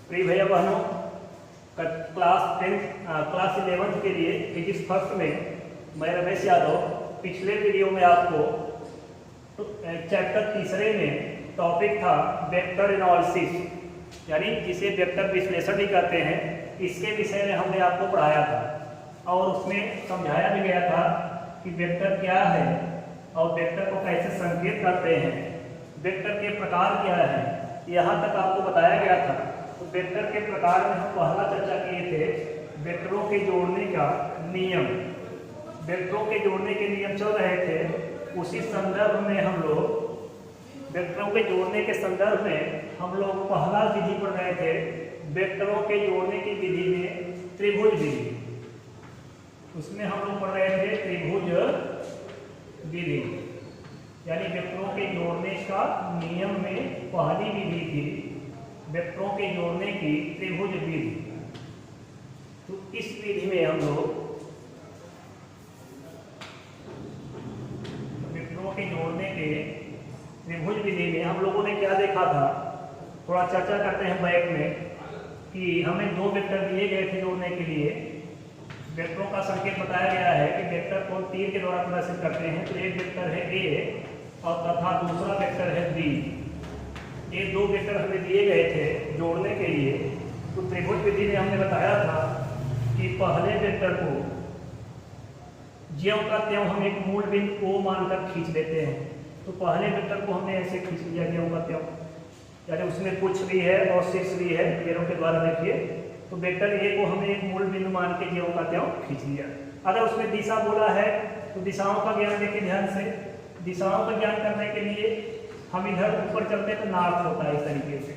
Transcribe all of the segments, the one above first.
प्रिय भैया बहनों, क्लास 11 के लिए फिजिक्स फर्स्ट में मैं रमेश यादव पिछले वीडियो में आपको चैप्टर तीसरे में टॉपिक था वेक्टर एनालिसिस, यानी जिसे वेक्टर विश्लेषण भी कहते हैं, इसके विषय में हमने आपको पढ़ाया था और उसमें समझाया भी गया था कि वेक्टर क्या है और वेक्टर को कैसे संकेत करते हैं, वेक्टर के प्रकार क्या है, यहाँ तक आपको बताया गया था। तो वेक्टर के प्रकार में हम पहला चर्चा किए थे वेक्टरों के जोड़ने का नियम। वेक्टरों के जोड़ने के नियम चल रहे थे, उसी संदर्भ में हम लोग वेक्टरों के जोड़ने के संदर्भ में हम लोग पहला विधि पढ़ रहे थे, वेक्टरों के जोड़ने की विधि में त्रिभुज विधि। उसमें हम लोग पढ़ रहे थे त्रिभुज विधि, यानी वेक्टरों के जोड़ने का नियम में पहली विधि थी वेक्टरों के जोड़ने की त्रिभुज विधि। तो इस विधि में हम लोग वेक्टरों के जोड़ने के त्रिभुज विधि में हम लोगों ने क्या देखा था, थोड़ा चर्चा करते हैं बैक में कि हमें दो वेक्टर दिए गए थे जोड़ने के लिए। वेक्टरों का संकेत बताया गया है कि वेक्टर को तीर के द्वारा प्रदर्शित करते हैं। तो एक वेक्टर है ए और तथा दूसरा वेक्टर है बी। ये दो वेक्टर हमें दिए गए थे जोड़ने के लिए। तो त्रिभुज विधि में हमने बताया था कि पहले वेक्टर को ज्यों का त्यों हम एक मूल बिंदु O मानकर खींच लेते हैं। तो पहले वेक्टर को हमने ऐसे खींच लिया ज्यों का त्यों, यानी उसमें कुछ भी है और शीर्ष भी है, तीरों के द्वारा देखिए। तो वेक्टर ए को हमने एक मूल बिंदु मान के ज्यों का त्यों खींच लिया। अगर उसमें दिशा बोला है तो दिशाओं का ज्ञान देखिए ध्यान से। दिशाओं का ज्ञान करने के लिए हम इधर ऊपर चलते हैं तो नॉर्थ होता है इस तरीके से,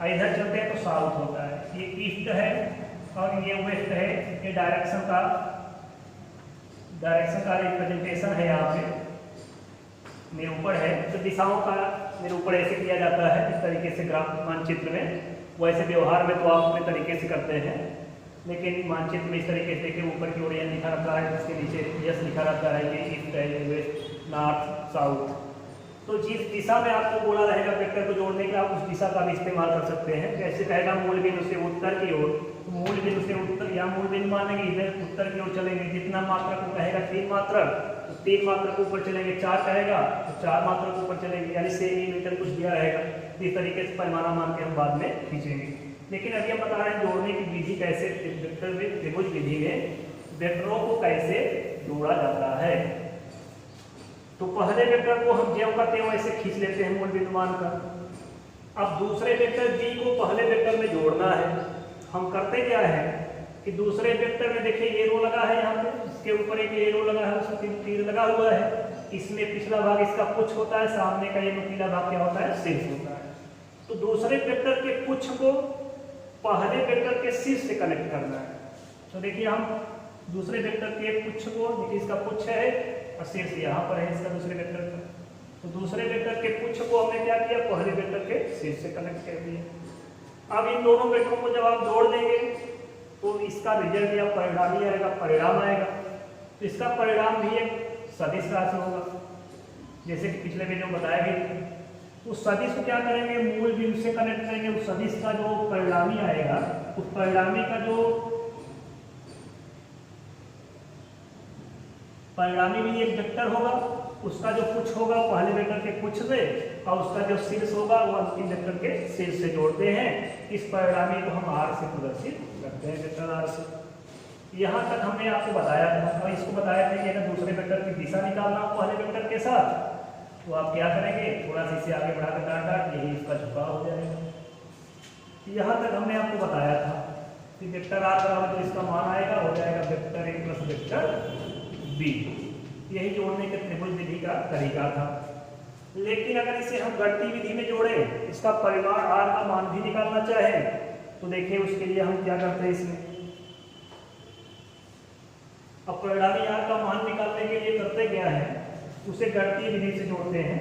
और इधर चलते हैं तो साउथ होता है। ये ईस्ट है और ये वेस्ट है। ये डायरेक्शन का रिप्रेजेंटेशन है। यहाँ पे निरूपण है, तो दिशाओं का निरूपण ऐसे किया जाता है इस तरीके से ग्राफ मानचित्र में। वैसे व्यवहार में तो आप अपने तरीके से करते हैं, लेकिन मानचित्र में इस तरीके से देखिए ऊपर की ओर लिखा रहता है, इसके नीचे यस लिखा रहता है, ये ईस्ट है, ये वेस्ट, नॉर्थ, साउथ। तो जिस दिशा में आपको बोला रहेगा वेक्टर को जोड़ने के, आप उस दिशा का भी इस्तेमाल कर सकते हैं। जैसे कहेगा मूल बिंदु से उत्तर की ओर, तो मूल बिंदु से उत्तर, या मूल बिंदु मानेंगे इधर उत्तर की ओर चलेंगे। जितना मात्रा को कहेगा 3 मात्रक, तो 3 मात्रक ऊपर चलेंगे। 4 कहेगा तो 4 मात्रक ऊपर चलेंगे, यानी सेंटीमीटर कुछ दिया रहेगा। इस तरीके से पैमाना मान के हम बाद में खींचेंगे। लेकिन अभी हम बता रहे हैं जोड़ने की विधि कैसे, वेक्टर में त्रिभुज विधि में वेक्टरों को कैसे जोड़ा जाता है। तो पहले वेक्टर को हम ज्यों का त्यों ऐसे खींच लेते हैं मूल बिंदु मानकर। अब दूसरे वेक्टर बी को पहले वेक्टर में जोड़ना है। हम करते क्या है कि दूसरे वेक्टर में देखिए एरो लगा है, यहाँ पे इसके ऊपर एक एरो लगा है, उसमें तीर लगा हुआ है। इसमें पिछला भाग इसका पुच्छ होता है, सामने का ये नुकीला भाग क्या होता है, शीर्ष होता है। तो दूसरे वेक्टर के पुच्छ को पहले वेक्टर के शीर्ष से कनेक्ट करना है। तो देखिए हम दूसरे वेक्टर के पुच्छ को, देखिए इसका पुच्छ है और शीर्ष यहाँ पर है इसका दूसरे वेक्टर का। तो दूसरे वेक्टर के पुच्छ को हमने क्या किया, पहले वेक्टर के शीर्ष से कनेक्ट कर दिया। अब इन दोनों वेक्टरों को जब आप जोड़ देंगे तो इसका रिजल्ट या परिणाम ही आएगा, परिणाम आएगा। तो इसका परिणाम भी एक सदिश राशि होगा, जैसे कि पिछले वीडियो में बताया गया। तो सदिश को क्या करेंगे, मूल बिंदु से कनेक्ट करेंगे। उस सदिश का जो परिणामी आएगा, उस परिणामी का जो परिणामी भी एक वेक्टर होगा, उसका जो पुच्छ होगा पहले वेक्टर के पुच्छ से, और उसका जो शीर्ष होगा वो अंतिम वेक्टर के शीर्ष से जोड़ते हैं। इस परिणामी को हम आर से प्रदर्शित करते हैं, वेक्टर आर से। यहाँ तक हमने आपको बताया था, और इसको बताया था कि अगर दूसरे वेक्टर की दिशा निकालना हो पहले वेक्टर के साथ, तो आप क्या करेंगे, थोड़ा सा इसे आगे बढ़ाकर डाट यही इसका झुकाव हो जाएगा। यहाँ तक हमने आपको बताया था कि वेक्टर आर बराबर जो इसका मान आएगा हो जाएगा vector A plus vector B. यही जोड़ने के त्रिभुज विधि का तरीका था। लेकिन अगर इसे हम गणितीय विधि में जोड़ें, इसका परिमाण आर का मान भी निकालना चाहें, तो देखिए उसके लिए हम क्या करते हैं इसमें। अब परिणामी आर का मान निकालने के लिए करते क्या है, उसे गणितीय विधि से जोड़ते हैं।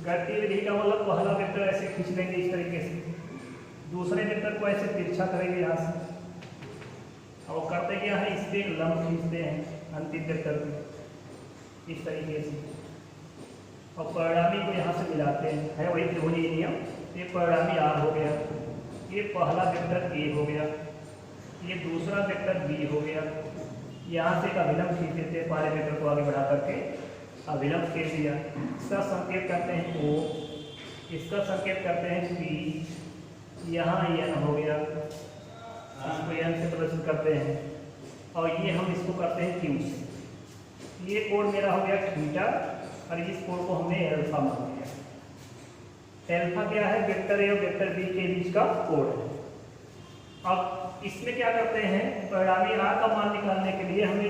गणितीय विधि का मतलब पहला वेक्टर ऐसे खींच लेंगे इस तरीके से, दूसरे वेक्टर को ऐसे तिरछा करेंगे यहाँ से, और करते क्या है, इस पे लंब खींचते हैं अंतिम वेक्टर में इस तरीके से। और परिणामी को यहाँ से मिलाते हैं, है वही त्रिभुजीय नियम। ये परिणामी आर हो गया, ये पहला वेक्टर ए हो गया, ये दूसरा वेक्टर बी हो गया। यहाँ से एक अभिलंब खींच देते हैं, पहले वेक्टर को आगे बढ़ा करके अभिलंब खींच दिया। इसका संकेत करते हैं ओ, इसका संकेत करते हैं पी, यहाँ एन हो गया, इसको एन से प्रदर्शित करते हैं, और ये हम इसको करते हैं क्यू से। ये कोण मेरा हो गया थीटा, और इस कोण को हमने एल्फा मान लिया। एल्फा क्या है? वेक्टर ए और वेक्टर बी के बीच का कोण है। अब इसमें क्या करते हैं, परिणामी आर का मान निकालने के लिए हमें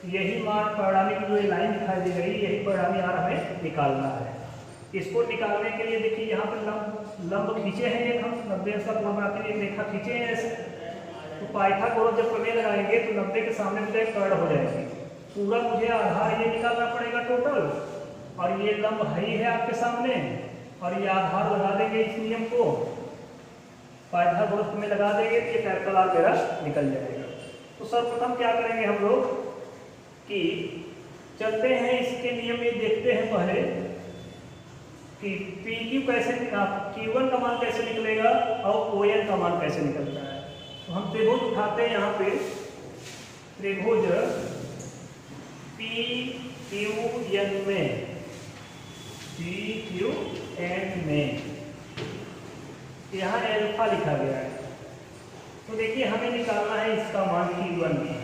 यही मान परिणामी की जो ये लाइन दिखाई दे रही है, यही परिणामी आर हमें निकालना है। इसको निकालने के लिए देखिए यहाँ पर लंब खींचे हैं, एक हम 90 का कोण बनाते हैं, एक रेखा खींचे हैं ऐसे। तो पाइथागोरस जब प्रमेय लगाएंगे तो 90 के सामने मुझे कर्ण हो जाएगी। पूरा मुझे आधार ये निकालना पड़ेगा टोटल, और ये लंब ही है आपके सामने, और ये आधार लगा देंगे इस नियम को, पाइथागोरस में लगा देंगे तो ये कैपिटल आर मेरा निकल जाएगा। तो सर्वप्रथम क्या करेंगे हम लोग कि चलते हैं इसके नियम में, देखते हैं पहले कि पी क्यू कैसे, Q1 का मान कैसे निकलेगा और ON का मान कैसे निकलता है। तो हम त्रिभुज उठाते हैं, यहाँ पे त्रिभुज PQN में यहाँ एल्फा लिखा गया है। तो देखिए हमें निकालना है इसका मान Q1 का,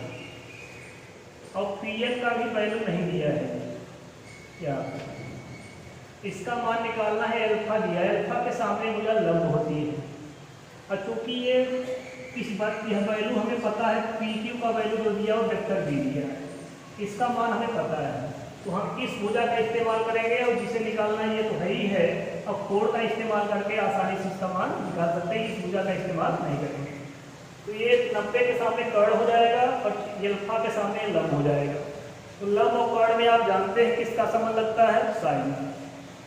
और Pn का भी वैल्यू नहीं दिया है क्या, इसका मान निकालना है, एल्फा दिया है। एल्फा के सामने मुझे लंब होती है, और चूंकि ये इस बात की वैल्यू हमें पता है, PQ का वैल्यू जो दिया वो वेक्टर बी दिया है, इसका मान हमें पता है। तो हम इस भुजा का इस्तेमाल करेंगे, और जिसे निकालना है ये तो है ही है, और कोण का इस्तेमाल करके आसानी से इसका मान निकाल सकते हैं, इस भुजा का इस्तेमाल नहीं करेंगे। तो ये 90 के सामने कर्ण हो जाएगा, और एल्फा के सामने लंब हो जाएगा। तो लंब और कर्ण में आप जानते हैं किसका संबंध लगता है, साइन।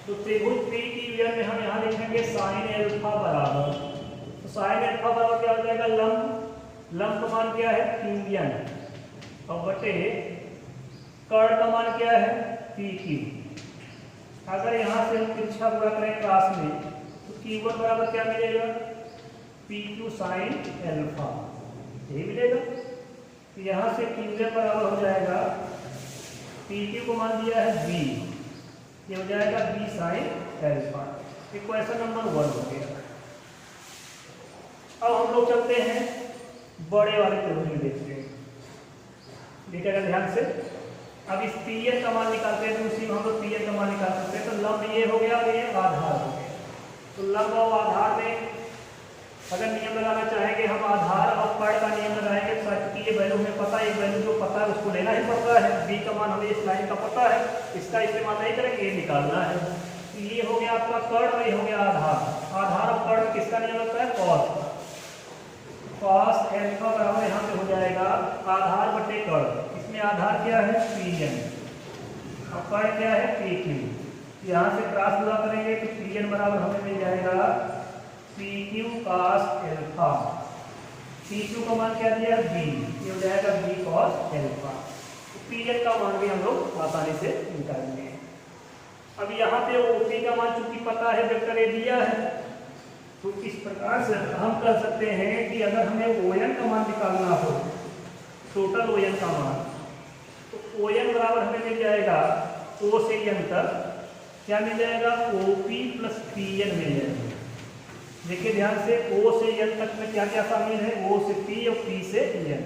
तो त्रिभुज PQN में हम यहाँ लिखेंगे साइन एल्फा बराबर, तो साइन एल्फा बराबर क्या हो जाएगा, लंब का मान क्या है QN, और बटे कर्ण का मान क्या है PQ। अगर यहाँ से हम तिरछा गुणा करें क्रॉस में, तो Q1 बराबर क्या मिलेगा, PQ साइन एल्फा, यही मिलेगा। तो यहाँ से QN बराबर हो जाएगा, PQ को मान दिया है B, ये हो जाएगा B sine alpha. Equation number 1 हो गया। अब हम लोग चलते हैं बड़े वाले त्रिभुज में, देखते हैं, देखिएगा ध्यान से। अब इस Pn का मान निकालते हैं, तो उसी में हम लोग Pn का मान निकाल सकते हैं। तो लंब ये हो गया और ये आधार हो गया। तो लंब और आधार में अगर नियम लगाना चाहेंगे हम, आधार और कर्ण का नियम लगाएंगे, तो क्योंकि ये वैल्यू हमें पता है, एक वैल्यू जो पता है उसको लेना ही पड़ता है। B का मान हमें इस लाइन का पता है, इसका इस्तेमाल नहीं करेंगे, ये निकालना है। तो ये हो गया आपका कर्ण, और ये हो गया आधार। आधार और कर्ण किसका नियम लगता है, कॉस एल्फा बराबर यहाँ पे हो जाएगा आधार बटे कर्ण। इसमें आधार क्या है Pn, और कर्ण क्या है PQ। यहाँ से क्रॉस गुणा करेंगे तो Pn बराबर हमें मिल जाएगा PQ cos एल्फा, PQ का मान क्या दिया B, ये हो जाएगा B cos एल्फा। तो Pn का मान भी हम लोग आसानी से निकालेंगे। अब यहाँ पे OP का मान चूंकि पता है, वेक्टर ए दिया है, तो इस प्रकार से हम कर सकते हैं कि अगर हमें ON का मान निकालना हो, टोटल ON का मान, तो ON बराबर हमें मिल जाएगा O से N तक क्या मिल जाएगा, OP प्लस PN मिल जाएगा। देखिए ध्यान से, O से N तक में क्या क्या शामिल है, O से P और P से N।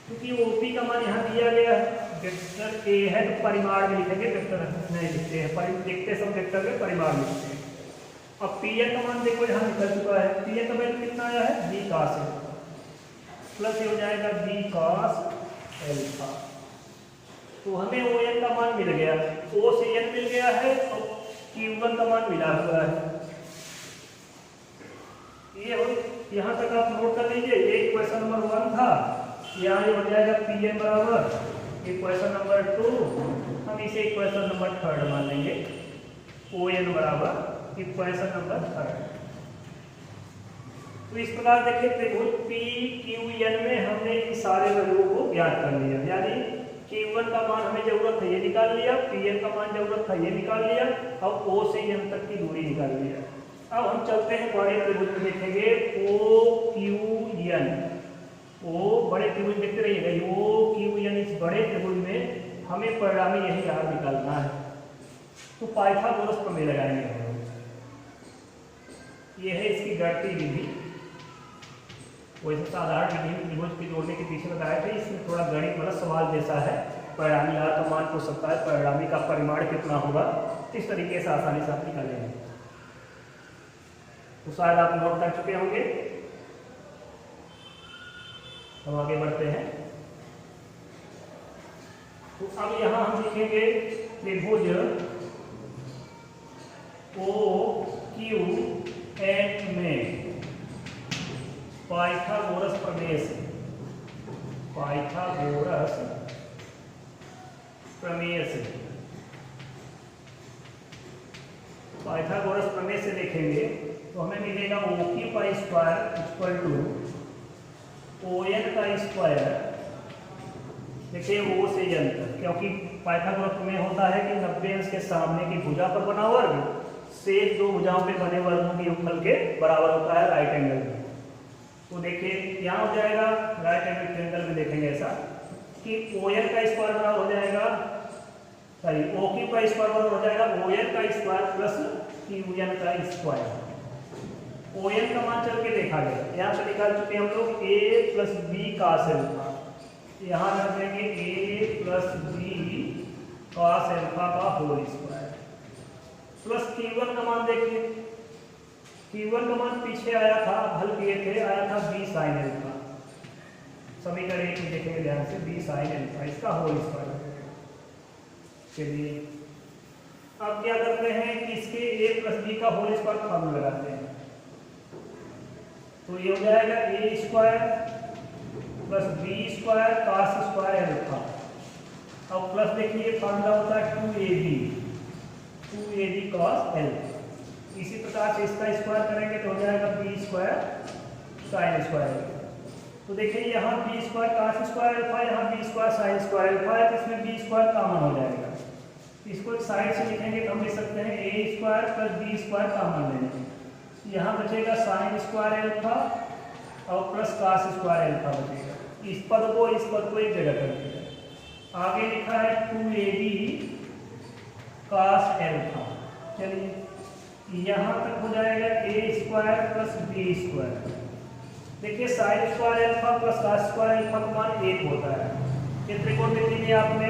क्योंकि OP का मान यहाँ दिया गया है, वेक्टर ए है तो परिमाण में लिखेंगे, वेक्टर नहीं लिखते हैं, लिखते सब वेक्टर में परिमाण लिखते हैं। अब Pn का मान देखो यहाँ निकल चुका है, Pn का वैल्यू कितना आया है, B cos एल्फा, प्लस ये हो जाएगा B cos एल्फा। तो हमें ON का मान मिल गया, O से N मिल गया है, और Q1 का मान मिला हुआ है। ये हो, यहाँ तक आप नोट कर लीजिए। ये क्वेश्चन नंबर 1 था, यहाँ ये हो जाएगा Pn बराबर इक्वेशन नंबर 2, हम इसे इक्वेशन नंबर 3 मान लेंगे, ON बराबर इक्वेशन नंबर 3। तो इस प्रकार देखिए त्रिभुज PQN में हमने इन सारे वैल्यू को ज्ञात कर लिया, यानी Q1 का मान हमें जरूरत है ये निकाल लिया, Pn का मान जरूरत था ये निकाल लिया, अब O से N तक की दूरी निकाल लिया। अब हम चलते हैं बड़े त्रिभुज में, देखेंगे OQN, ओ बड़े त्रिभुज देखते रहिएगा, OQN इस बड़े त्रिभुज में हमें परिणामी यही R निकालना है। तो पाइथागोरस प्रमेय लगाएंगे हम लोग। ये है इसकी गणती विधि, वैसे साधारण विधि त्रिभुज के जोड़ने के पीछे बताया था, इसमें थोड़ा गणित वाला सवाल जैसा है। परिणामी R का मान पूछ सकता है, परिणामी का परिमाण कितना होगा, इस तरीके से आसानी से आप निकालेंगे। तो शायद आप नोट कर चुके होंगे। हम आगे बढ़ते हैं। तो अब यहां हम लिखेंगे त्रिभुज OQN में पाइथागोरस प्रमेय से, पाइथागोरस प्रमेय से, पाइथागोरस प्रमेय से देखेंगे तो हमें मिलेगा OQ का स्क्वायर इक्वल टू ON का स्क्वायर, देखिए O से N तक, क्योंकि पाइथागोरस प्रमेय होता है कि 90 अंश के सामने की भुजा पर बना वर्ग शेष दो भुजाओं पे बने वर्गों के योगफल के बराबर होता है राइट एंगल में। तो देखिए यहाँ हो जाएगा राइट एंगल ट्रायंगल में देखेंगे ऐसा कि ON का स्क्वायर बराबर हो जाएगा, सॉरी OQ का स्क्वायर बराबर हो जाएगा ON का स्क्वायर प्लस QN का स्क्वायर। ON का मान चल के देखा गया, यहाँ से निकाल चुके हम लोग A plus B cos alpha, यहाँ रख देंगे A plus B cos alpha का होल स्क्वायर प्लस Q1 का मान देखिए, Q1 का मान पीछे आया था, हल किए थे, आया था B sin अल्फा, समीकरण एक में देखेंगे ध्यान से B sin अल्फा, इसका होल स्क्वायर। चलिए अब क्या करते हैं कि इसके A प्लस B का होल स्क्वायर फॉर्मूला लगाते हैं, तो ये हो जाएगा A square plus B square cos square alpha. अब प्लस देखिए फॉर्मूला होता है 2AB cos अल्फा। इसी प्रकार से इसका स्क्वायर करेंगे तो हो जाएगा B स्क्वायर sin स्क्वायर। तो देखिए यहाँ B square cos square alpha, यहाँ B square sin square alpha है, तो इसमें B स्क्वायर कॉमन हो जाएगा। इसको एक साइड से लिखेंगे तो हम लिख सकते हैं A square plus B square common लेंगे, यहाँ बचेगा sin स्क्वायर अल्फा और प्लस cos स्क्वायर अल्फा बचेगा। इस पद को एक जगह कर दिया। आगे लिखा है 2AB cos अल्फा। चलिए यहाँ तक हो जाएगा A square plus B square. देखिए sin square alpha plus cos square alpha का मान 1 होता है। ये त्रिकोणमिति में आपने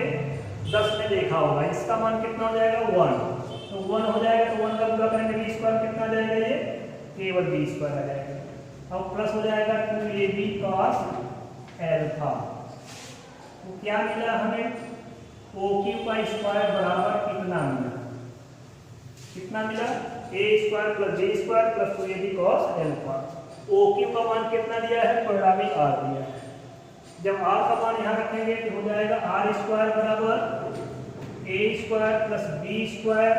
10 में देखा होगा, इसका मान कितना हो जाएगा 1, तो 1 हो जाएगा, तो 1 का गुणा करेंगे B स्क्वायर कितना आ जाएगा, ये केवल B स्क्वायर आ जाएगा। अब प्लस हो जाएगा 2AB cos अल्फा। तो क्या मिला हमें, OQ का स्क्वायर बराबर कितना मिला, कितना मिला A square plus B square plus 2AB cos alpha. OQ का मान कितना दिया है, परिणामी R दिया है। जब R का मान यहाँ रखेंगे तो हो जाएगा R स्क्वायर बराबर A square plus B square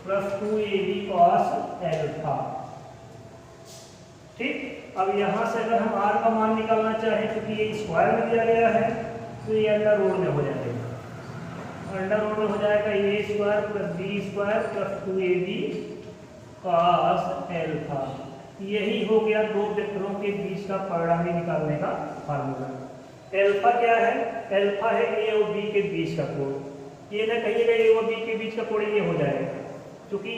plus 2AB cos alpha. ठीक, अब यहाँ से अगर हम R का मान निकालना चाहें, क्योंकि ये स्क्वायर में दिया गया है, तो ये अंडर रूट में हो जाएगा, अंडर रूट में हो जाएगा A square plus B square plus 2AB cos alpha. यही हो गया दो वेक्टरों के बीच का परिणामी निकालने का फार्मूला। अल्फा क्या है, अल्फा है A और B के बीच का कोण। ये ना कहिएगा A और B के बीच का कोण, ये हो जाएगा, क्योंकि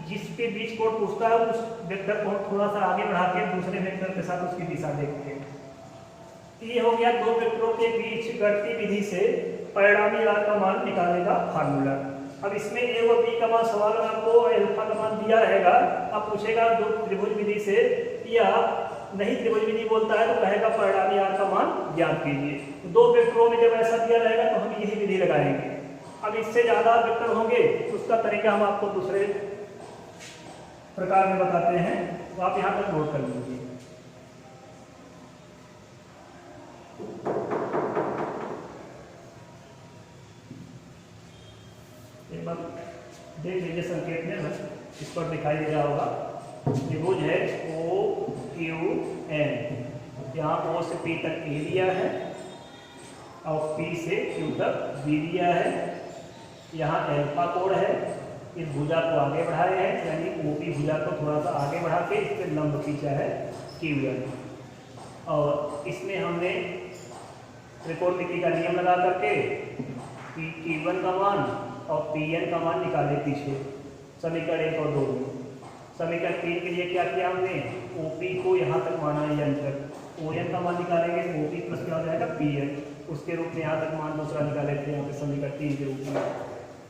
जिसके बीच कोण पूछता है उस वेक्टर को थोड़ा सा आगे बढ़ा के दूसरे वेक्टर के साथ उसकी दिशा देखते हैं। ये हो गया दो वेक्टरों के बीच गणती विधि से परिणामी R का मान निकालने का फार्मूला। अब इसमें A और B का मान सवाल में आपको अल्फा का मान दिया रहेगा, अब पूछेगा दो त्रिभुज विधि से, या नहीं त्रिभुज विधि बोलता है तो कहेगा परिणामी R का मान ज्ञात कीजिए। तो दो वेक्टरों में जब ऐसा दिया रहेगा तो हम यही विधि लगाएंगे। अब इससे ज्यादा वेक्टर होंगे तो उसका तरीका हम आपको दूसरे प्रकार में बताते हैं, तो आप यहाँ पर नोट कर लीजिए। एक बार देख लीजिए संकेत में, इस पर दिखाई दे रहा होगा, त्रिभुज है OQN, यहाँ O से P तक A दिया है और P से Q तक B दिया है। यहाँ अल्फा कोण है, इस भुजा को आगे बढ़ाए हैं, यानी OP भुजा को थोड़ा सा आगे बढ़ा के इस पर लंब खींचा है QN। और इसमें हमने त्रिकोणमिति का नियम लगा करके Q1 का मान और Pn का मान निकाले पीछे समीकरण 1 और 2 में। समीकरण 3 के लिए क्या किया हमने, OP को यहाँ तक माना है N तक, ON का मान निकालेंगे OP प्लस क्या हो जाएगा Pn, उसके रूप में यहाँ तक मान दूसरा निकाले थे यहाँ पे समीकरण 3 के रूप में।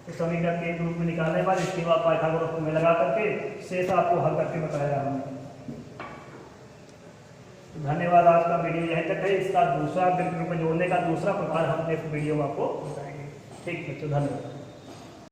तो समीकरण 3 के रूप में निकालने के बाद इसके बाद पाइथागोरस में लगा करके शेष आपको हल करके बताया हमने। धन्यवाद। आज का वीडियो यहीं तक है। इसका दूसरा ग्रुप में जोड़ने का दूसरा प्रकार हम नेक्स्ट वीडियो में आपको बताएंगे। ठीक बच्चों, धन्यवाद।